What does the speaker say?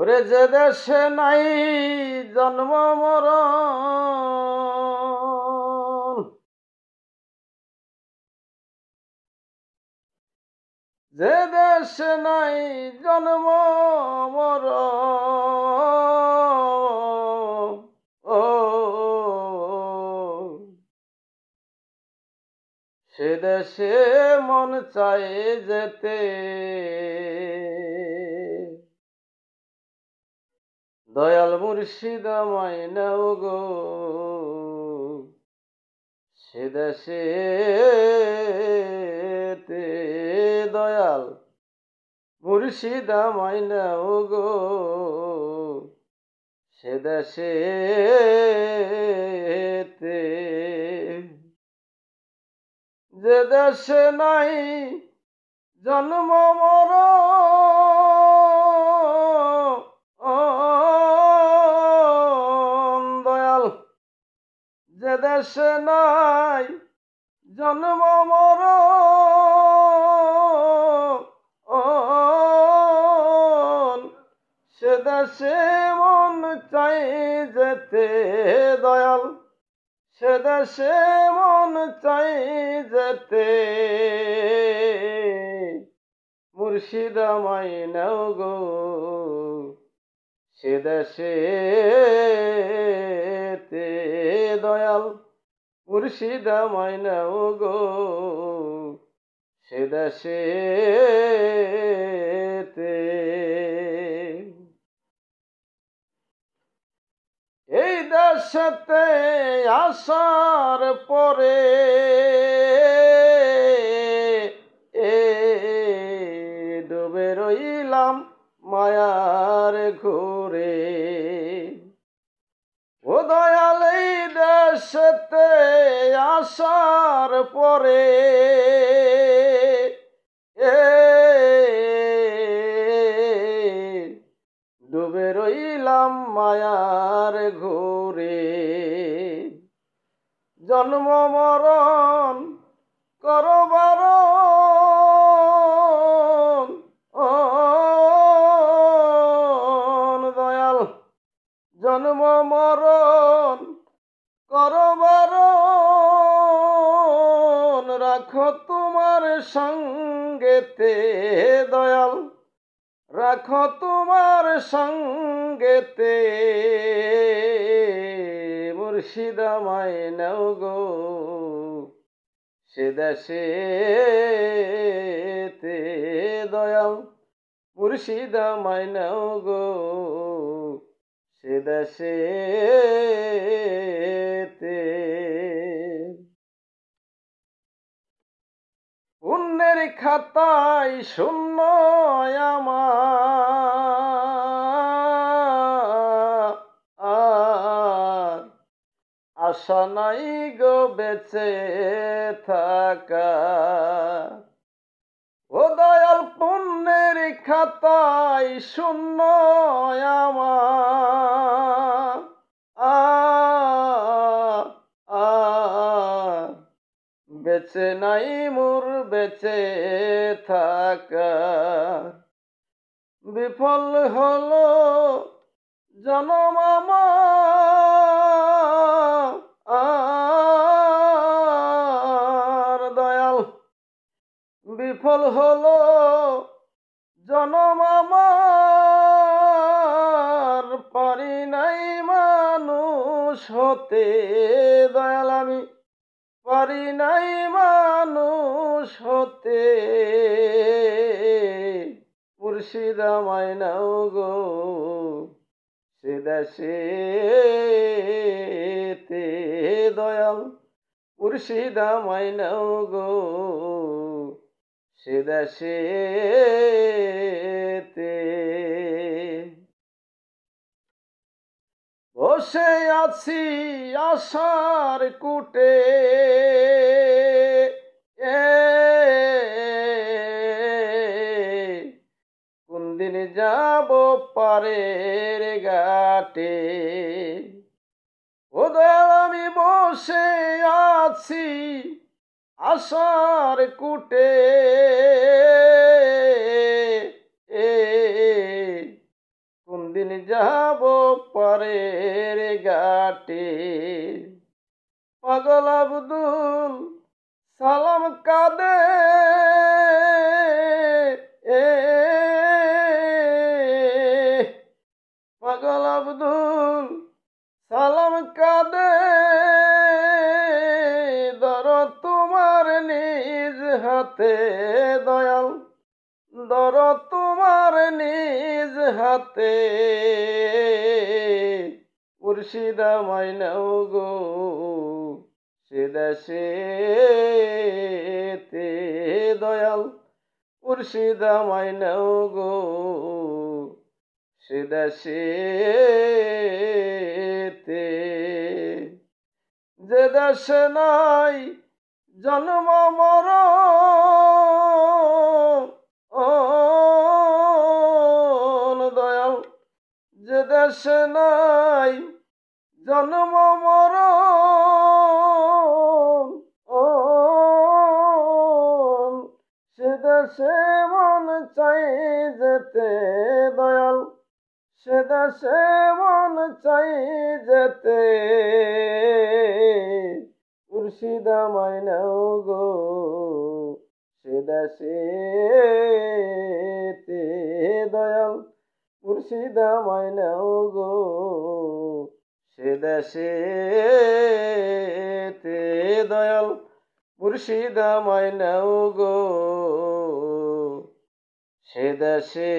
ওরে যে দেশে নাই জন্ম মরণ, যে দেশে নাই জন্ম মরণ, ও সে দেশে মন চায় যেতে, দয়াল মুর্শিদ আমায় নাও গো সে দেশে, দয়াল মুর্শিদ আমায় নাও গো সে দেশে, যে দেশে নাই জন্ম মরণ, দয়াল যে দেশে নাই জন্ম মরণ, সে দেশে মন চাই যেতে, দয়াল সে দেশে মন চাই যেতে, মুর্শিদ আমায় নাও গো সে দেশে, দয়াল মুর্শিদ আমায় নাও গো সে দেশে, এই দেশেতে আসার পরে ডুবে রইলাম মায়ার ঘুরে, ও দয়াল এই দেশেতে আসার পরে ডুবে রইলাম মায়ার ঘুরে, জন্ম মরণ করবার দয়াল জন্ম মরণ করবার, রাখো তোমার সঙ্গেতে, দয়াল রাখো তোমার সঙ্গেতে, মুর্শিদ আমায় নাও গো সে দেশে, দয়াল মুর্শিদ আমায় নাও গো সে দেশে, পুণ্যের খাতায় শূন্য আমার, আশা নাই গো বেঁচে থাকা, ও দয়াল পুণ্যের খাতায় শূন্য আমার, বেঁচে নাই মোর বেঁচে থাকা, বিফল হলো জনম আমার, দয়াল বিফল হলো জনম আমার, পারি নাই মানুষ হতে, দয়াল আমি পারি নাই মানুষ হতে, মুর্শিদ আমায় নাও গো সে দেশে, দয়াল মুর্শিদ আমায় নাও গো সে দেশে, বসে আছি আশার কুটে, কোন দিন যাব পারের ঘাটে, ও দয়াল আমি বসে আছি আশার কুটে, কোন কোনদিন যাব পরের ঘাটে। পাগল আব্দুল সালাম কাঁদে, এ পাগল আব্দুল সালাম কাঁদে, ধরো তোমার নিজ হাতে দয়াল, ধরো তোমার নিজ হাতে। মুর্শিদা মাইনাও গো সে দেশেতে দয়াল, মুর্শিদা মাইনাও গো সে দেশেতে। যে দেশে নাই জন্ম মরণ দয়াল, যে দেশে নাই জন্ম মরণ, সে দেশে মন চাই যেতে দয়াল, সে দেশে মন চাই যেতে। মুর্শিদা মাইনাও গো সে দেশেতে দয়াল, মুর্শিদা মাইনাও গো সে দেশেতে দয়াল, মুর্শিদা মাইনাও গো সে দেশেতে।